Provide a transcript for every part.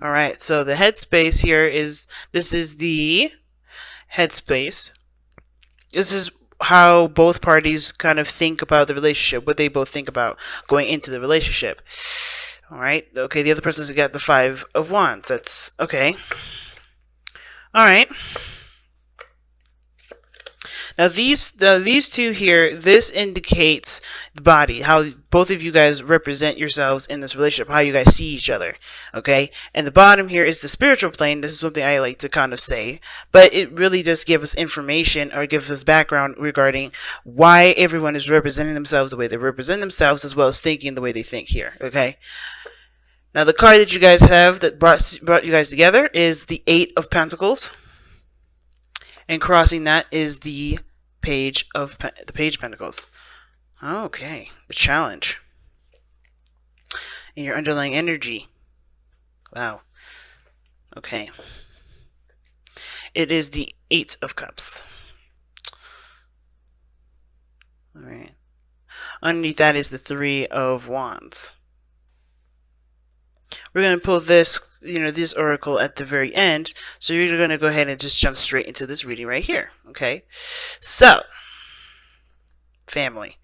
All right, so the headspace here is, this is the headspace. This is how both parties kind of think about the relationship, what they both think about going into the relationship. All right, okay, the other person's got the Five of Wands. That's okay. All right. Now these two here, this indicates the body, how both of you guys represent yourselves in this relationship, how you guys see each other, okay? And the bottom here is the spiritual plane. This is something I like to kind of say, but it really just gives us information or gives us background regarding why everyone is representing themselves the way they represent themselves, as well as thinking the way they think here, okay? Now the card that you guys have that brought you guys together is the Eight of Pentacles. And crossing that is the Page of Pentacles. Okay, the challenge. And your underlying energy. Wow. Okay. It is the Eight of Cups. Alright. Underneath that is the Three of Wands. We're going to pull this, this oracle at the very end. So you're going to go ahead and just jump straight into this reading right here. Okay. So, family.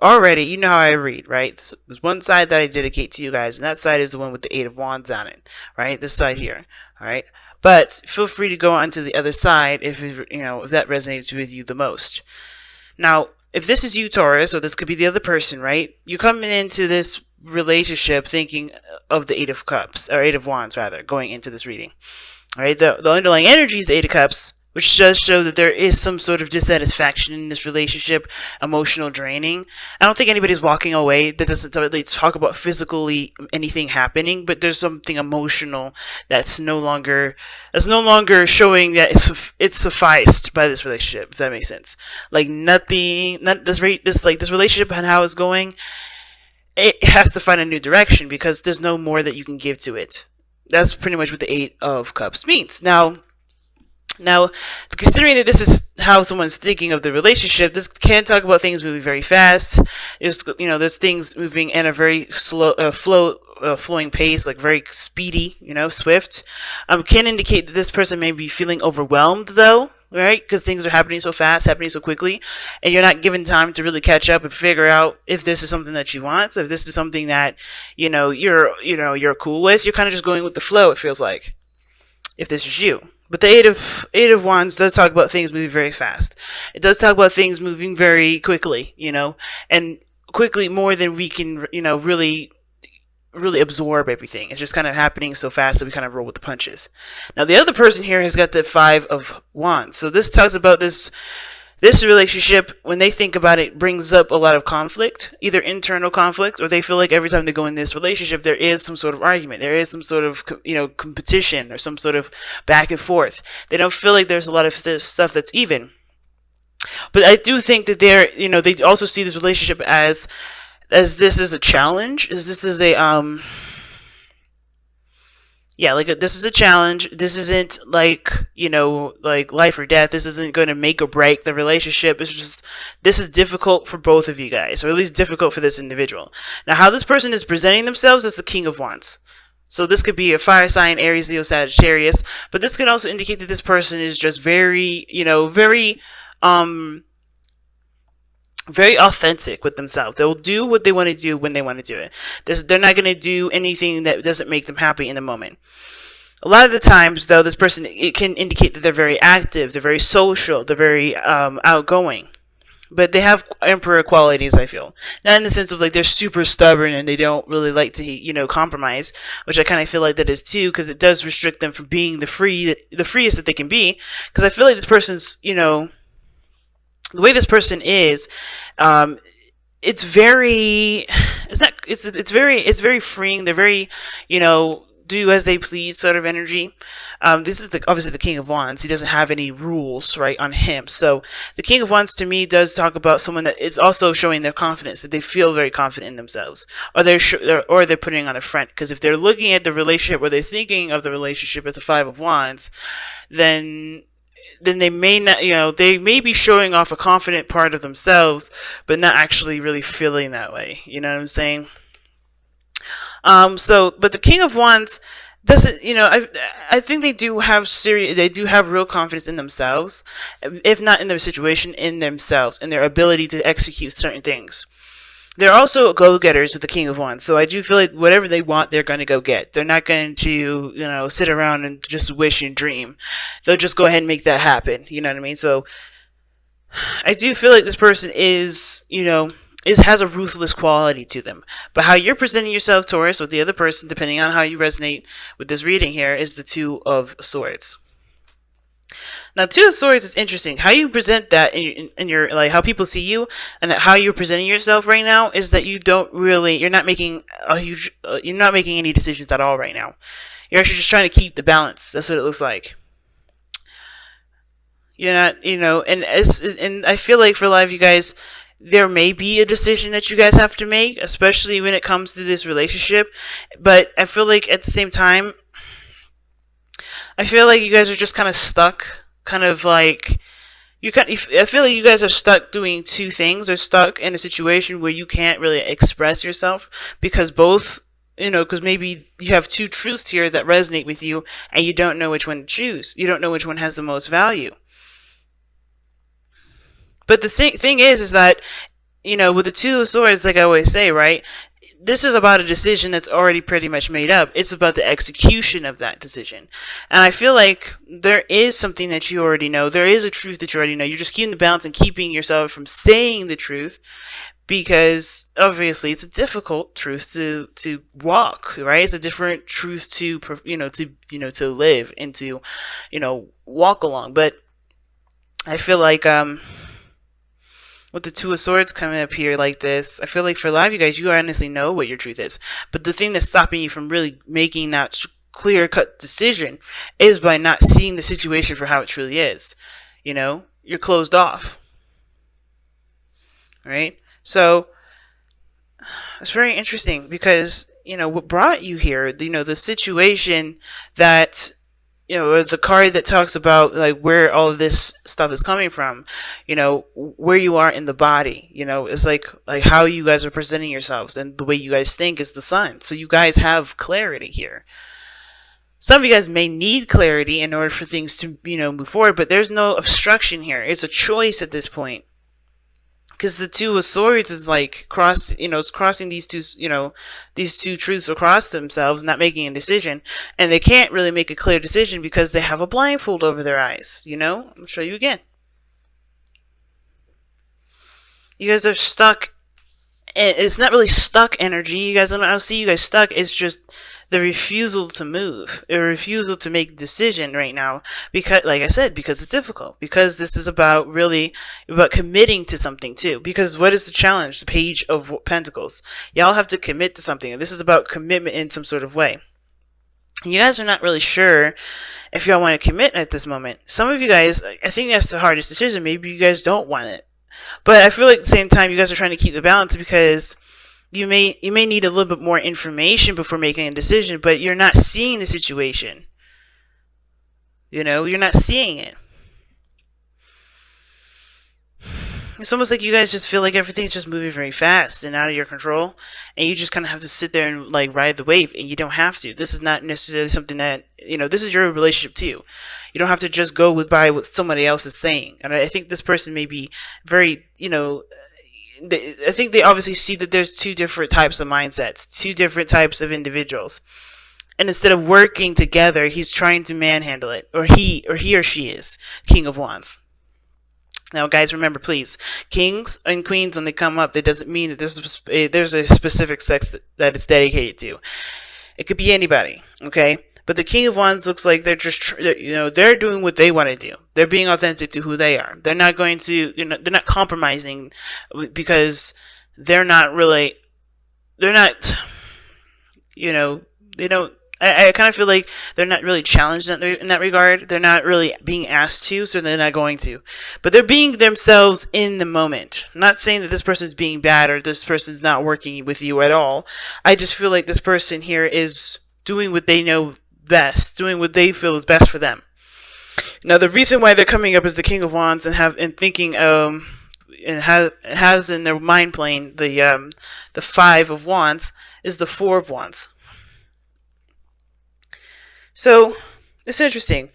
Already, you know how I read, right? There's one side that I dedicate to you guys, and that side is the one with the Eight of Wands on it, right? This side here, all right? But feel free to go on to the other side if if that resonates with you the most. Now, if this is you, Taurus, or this could be the other person, right? You're coming into this relationship thinking of the Eight of Cups, or Eight of Wands rather, going into this reading. All right, the underlying energy is the Eight of Cups, which does show that there is some sort of dissatisfaction in this relationship, emotional draining. I don't think anybody's walking away. That doesn't really talk about physically anything happening, but there's something emotional that's no longer showing that it's sufficed by this relationship. If that makes sense, like this relationship and how it's going, it has to find a new direction because there's no more that you can give to it. That's pretty much what the Eight of Cups means. Now, considering that this is how someone's thinking of the relationship, this can talk about things moving very fast. There's things moving at a very slow, flowing pace, like very speedy, swift. Can indicate that this person may be feeling overwhelmed, though, right? Because things are happening so fast, happening so quickly, and you're not given time to really catch up and figure out if this is something that you want, so if this is something that you're cool with. You're kind of just going with the flow. It feels like, if this is you. But the Eight of Wands does talk about things moving very fast. It does talk about things moving very quickly, and quickly more than we can, really absorb everything. It's just kind of happening so fast that we kind of roll with the punches. Now, the other person here has got the Five of Wands. So this talks about this relationship, when they think about it, brings up a lot of conflict, either internal conflict, or they feel like every time they go in this relationship, there is some sort of argument, there is some sort of, competition, or some sort of back and forth. They don't feel like there's a lot of this stuff that's even. But I do think that they also see this relationship as this is a challenge, this is a, this is a challenge. This isn't like life or death. This isn't going to make or break the relationship. It's just, this is difficult for both of you guys, or at least difficult for this individual. Now, how this person is presenting themselves is the King of Wands. So this could be a fire sign, Aries, Leo, Sagittarius, but this could also indicate that this person is just very authentic with themselves. They'll do what they want to do when they want to do it. They're not going to do anything that doesn't make them happy in the moment. A lot of the times, though, this person, it can indicate that they're very active, they're very social, they're very outgoing. But they have emperor qualities, I feel. Not in the sense of like they're super stubborn and they don't really like to, compromise, which I kind of feel like that is too, because it does restrict them from being the freest that they can be. Because I feel like this person's, the way this person is, it's very freeing. They're very, do as they please sort of energy. This is obviously the King of Wands. He doesn't have any rules, right, on him. So the King of Wands to me does talk about someone that is also showing their confidence, that they feel very confident in themselves, or they're putting on a front. Because if they're looking at the relationship, or they're thinking of the relationship as a Five of Wands, then they may not, they may be showing off a confident part of themselves, but not actually really feeling that way. You know what I'm saying? But the King of Wands, doesn't, I think they do have real confidence in themselves, if not in their situation, in themselves, in their ability to execute certain things. They're also go-getters with the King of Wands, so I do feel like whatever they want, they're going to go get. They're not going to, sit around and just wish and dream. They'll just go ahead and make that happen. You know what I mean? So I do feel like this person has a ruthless quality to them. But how you're presenting yourself, Taurus, with the other person, depending on how you resonate with this reading here, is the Two of Swords. Now, Two of Swords is interesting. How you present that in your like how people see you, and how you're presenting yourself right now is that you're not making you're not making any decisions at all right now. You're actually just trying to keep the balance. That's what it looks like. You're not, and I feel like for a lot of you guys, there may be a decision that you guys have to make, especially when it comes to this relationship. But I feel like at the same time, I feel like you guys are just kind of stuck, kind of like I feel like you guys are stuck doing two things, or stuck in a situation where you can't really express yourself because because maybe you have two truths here that resonate with you and you don't know which one to choose. You don't know which one has the most value. But the thing is that, with the Two of Swords, like I always say, right? This is about a decision that's already pretty much made up. It's about the execution of that decision. And I feel like there is something that you already know. There is a truth that you already know. You're just keeping the balance and keeping yourself from saying the truth, because obviously it's a difficult truth to walk, right? It's a different truth to live and to walk along. But I feel like with the Two of Swords coming up here like this, I feel like for a lot of you guys, you honestly know what your truth is. But the thing that's stopping you from really making that clear-cut decision is by not seeing the situation for how it truly is. You're closed off. Right? So, it's very interesting because, what brought you here, the situation that the card that talks about like where all of this stuff is coming from, where you are in the body, it's like how you guys are presenting yourselves, and the way you guys think is the Sun. So you guys have clarity here. Some of you guys may need clarity in order for things to, move forward, but there's no obstruction here. It's a choice at this point. Because the Two of Swords is like it's crossing these two truths across themselves, not making a decision, and they can't really make a clear decision because they have a blindfold over their eyes. I'll show you again. You guys are stuck, and it's not really stuck energy. You guys, I don't see you guys stuck. It's just the refusal to move, a refusal to make a decision right now, because, like I said, because it's difficult, because this is about committing to something too. Because what is the challenge? The Page of Pentacles. Y'all have to commit to something, and this is about commitment in some sort of way. You guys are not really sure if y'all want to commit at this moment. Some of you guys, I think that's the hardest decision. Maybe you guys don't want it, but I feel like at the same time you guys are trying to keep the balance, because you may need a little bit more information before making a decision, but you're not seeing the situation. You're not seeing it. It's almost like you guys just feel like everything's just moving very fast and out of your control, and you just kind of have to sit there and like ride the wave, and you don't have to. This is not necessarily something that, this is your relationship too. You don't have to just go by what somebody else is saying. And I think this person may be very, I think they obviously see that there's two different types of mindsets, two different types of individuals. And instead of working together, he's trying to manhandle it. Or he or she is King of Wands. Now, guys, remember, please, kings and queens, when they come up, that doesn't mean that there's a specific sex that it's dedicated to. It could be anybody, okay? But the King of Wands looks like they're just, they're doing what they want to do. They're being authentic to who they are. They're not going to, they're not compromising, because they're not, they don't, I kind of feel like they're not really challenged in that regard. They're not really being asked to, so they're not going to. But they're being themselves in the moment. I'm not saying that this person's being bad or this person's not working with you at all. I just feel like this person here is doing what they know best, doing what they feel is best for them. Now, the reason why they're coming up as the King of Wands and thinking and has in their mind plane the Five of Wands is the Four of Wands. So it's interesting.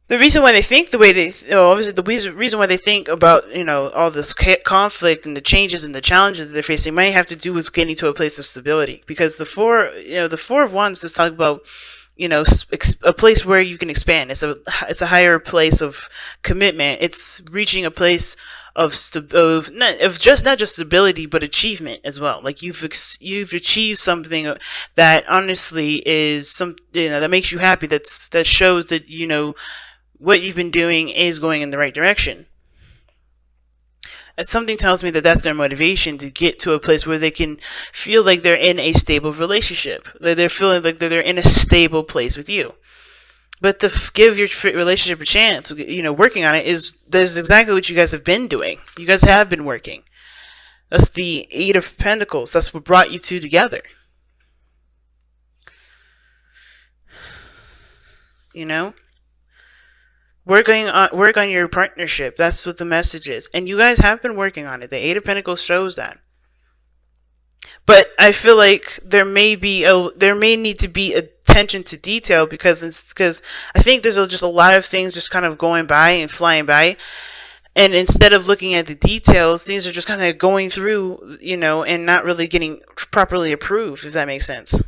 The reason why they think the way they, obviously the reason why they think about, all this conflict and the changes and the challenges that they're facing might have to do with getting to a place of stability. Because the four of wands just talk about, a place where you can expand. It's a higher place of commitment. It's reaching a place of not just stability but achievement as well. Like you've achieved something that honestly is that makes you happy. That shows that what you've been doing is going in the right direction. And something tells me that that's their motivation to get to a place where they can feel like they're in a stable relationship. That they're feeling like they're in a stable place with you. But to give your relationship a chance, working on it that's exactly what you guys have been doing. You guys have been working. That's the Eight of Pentacles. That's what brought you two together. Work on your partnership. That's what the message is. And you guys have been working on it. The Eight of Pentacles shows that. But I feel like there may need to be attention to detail because I think there's just a lot of things just kind of going by and flying by. And instead of looking at the details, things are just kind of going through, and not really getting properly approved, if that makes sense.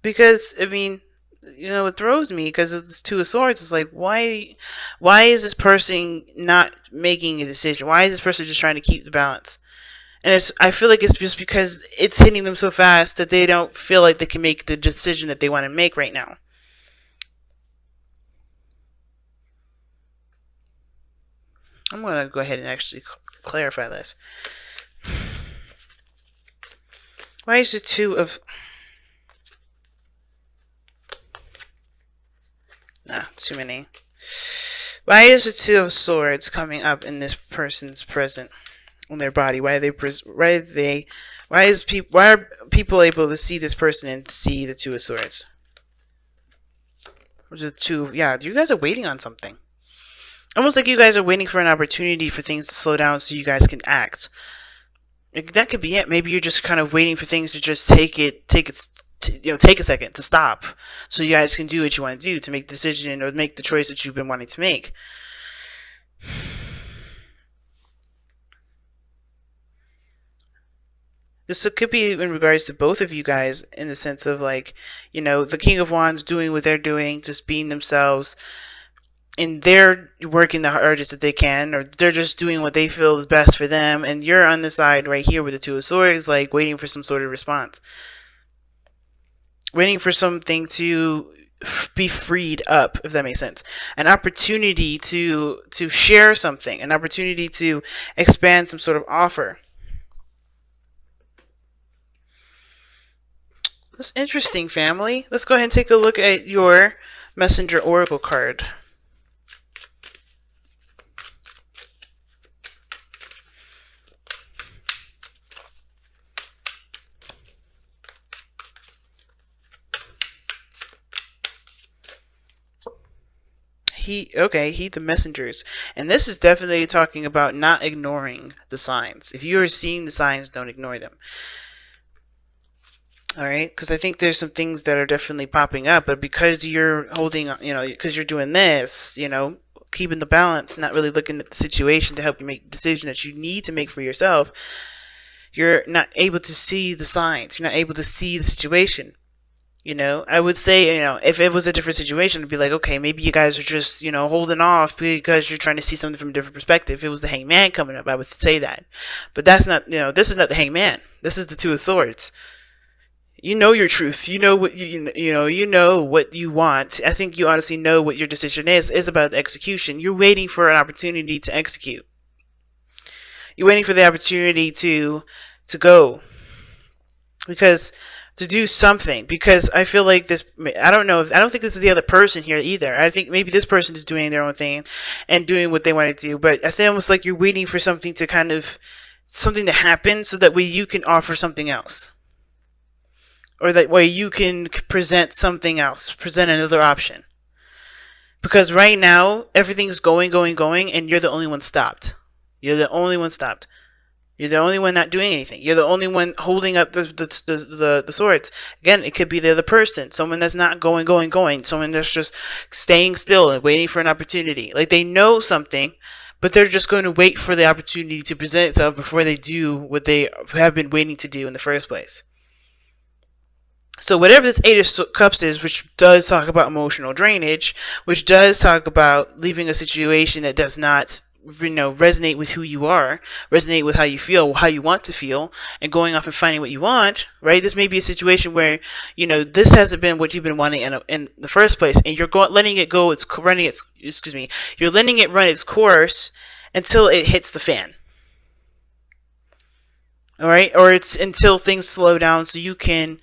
Because, it throws me because it's Two of Swords. It's like, why is this person not making a decision? Why is this person just trying to keep the balance? And I feel like it's just because it's hitting them so fast that they don't feel like they can make the decision that they want to make right now. I'm going to go ahead and actually clarify this. Why is the Two of... too many. Why is the Two of Swords coming up in this person's present on their body? Why are people able to see this person and see the Two of Swords? Or the two? Yeah, you guys are waiting on something. Almost like you guys are waiting for an opportunity for things to slow down so you guys can act. That could be it. Maybe you're just kind of waiting for things to just take a second to stop so you guys can do what you want to do, to make the decision or make the choice that you've been wanting to make. This could be in regards to both of you guys in the sense of like, the King of Wands doing what they're doing, just being themselves, and they're working the hardest that they can, or they're just doing what they feel is best for them, and you're on the side right here with the Two of Swords, like waiting for some sort of response. Waiting for something to be freed up, if that makes sense. An opportunity to share something, an opportunity to expand some sort of offer. That's interesting, family. Let's go ahead and take a look at your Messenger Oracle card. Heed the messengers. And this is definitely talking about not ignoring the signs. If you are seeing the signs, don't ignore them. Alright? Because I think there's some things that are definitely popping up, but because you're holding, because you're doing this, keeping the balance, not really looking at the situation to help you make the decision that you need to make for yourself, you're not able to see the signs. You're not able to see the situation. I would say, if it was a different situation, it'd be like, okay, maybe you guys are just, holding off because you're trying to see something from a different perspective. If it was the Hangman coming up, I would say that. But that's not, this is not the Hangman. This is the Two of Swords. You know your truth. You know what you know what you want. I think you honestly know what your decision is. It's about the execution. You're waiting for an opportunity to execute. You're waiting for the opportunity to go. Because to do something, because I feel like this, I don't think this is the other person here either. I think maybe this person is doing their own thing and doing what they want to do, but I think almost like you're waiting for something to happen so that way you can offer something else. Or that way you can present something else, present another option. Because right now, everything's going, and you're the only one stopped. You're the only one stopped. You're the only one not doing anything. You're the only one holding up the swords. Again, it could be the other person, someone that's not going, someone that's just staying still and waiting for an opportunity. Like they know something, but they're just going to wait for the opportunity to present itself before they do what they have been waiting to do in the first place. So whatever this Eight of Cups is, which does talk about emotional drainage, which does talk about leaving a situation that does not, resonate with who you are, resonate with how you feel, how you want to feel, and going off and finding what you want, right? This may be a situation where, this hasn't been what you've been wanting in the first place, and you're letting it go. You're letting it run its course until it hits the fan. All right, or it's until things slow down so you can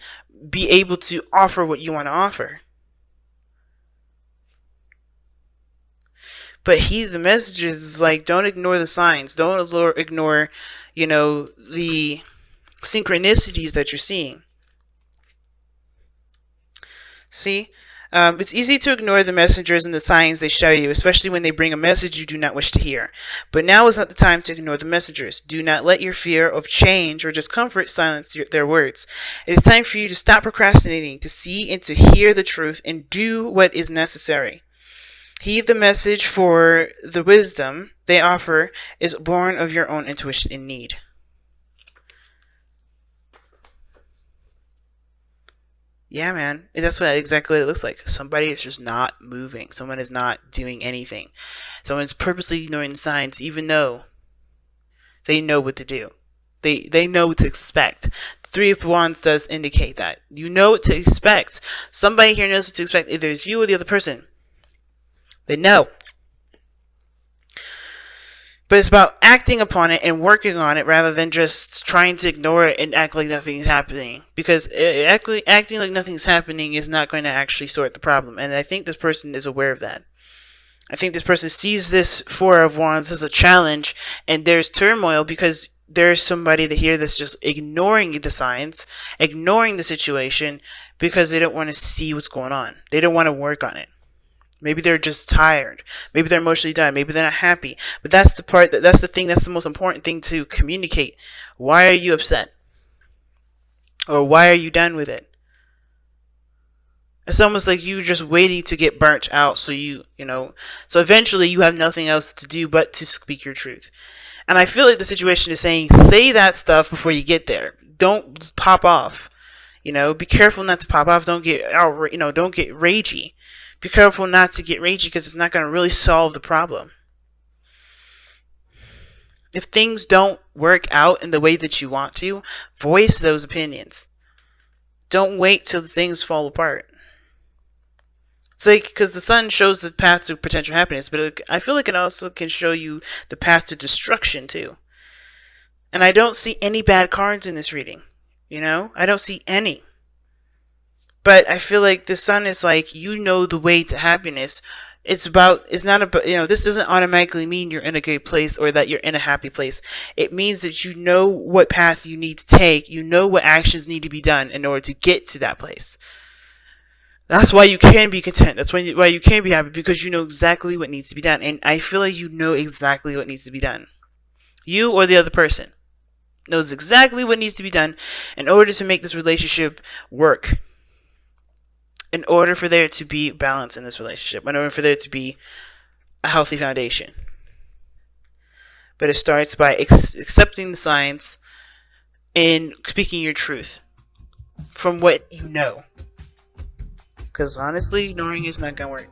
be able to offer what you want to offer. But the messages is like, don't ignore the signs. Don't ignore, the synchronicities that you're seeing. See? It's easy to ignore the messengers and the signs they show you, especially when they bring a message you do not wish to hear. But now is not the time to ignore the messengers. Do not let your fear of change or discomfort silence their words. It is time for you to stop procrastinating, to see and to hear the truth, and do what is necessary. Heed the message, for the wisdom they offer is born of your own intuition and need. Yeah, man. That's exactly what it looks like. Somebody is just not moving. Someone is not doing anything. Someone's purposely ignoring the signs, even though they know what to do. They know what to expect. The Three of Wands does indicate that. You know what to expect. Somebody here knows what to expect. Either it's you or the other person. They know. But it's about acting upon it and working on it rather than just trying to ignore it and act like nothing's happening. Because acting like nothing's happening is not going to actually sort the problem. And I think this person is aware of that. I think this person sees this Four of Wands as a challenge, and there's turmoil because there's somebody here that's just ignoring the signs, ignoring the situation because they don't want to see what's going on. They don't want to work on it. Maybe they're just tired. Maybe they're emotionally done. Maybe they're not happy. But that's the part, that's the thing, that's the most important thing to communicate. Why are you upset? Or why are you done with it? It's almost like you just waiting to get burnt out so so eventually you have nothing else to do but to speak your truth. And I feel like the situation is saying, say that stuff before you get there. Don't pop off. Be careful not to pop off. Don't get don't get ragey. Be careful not to get ragey because it's not going to really solve the problem. If things don't work out in the way that you want to, voice those opinions. Don't wait till things fall apart. It's like, because the sun shows the path to potential happiness, but I feel like it also can show you the path to destruction too. And I don't see any bad cards in this reading. I don't see any. But I feel like the sun is like, the way to happiness. It's not about, this doesn't automatically mean you're in a good place or that you're in a happy place. It means that you know what path you need to take. You know what actions need to be done in order to get to that place. That's why you can be content. That's why you can be happy, because you know exactly what needs to be done. And I feel like you know exactly what needs to be done. You or the other person knows exactly what needs to be done in order to make this relationship work. In order for there to be balance in this relationship, in order for there to be a healthy foundation. But it starts by accepting the signs and speaking your truth from what you know. Because honestly, ignoring is not going to work.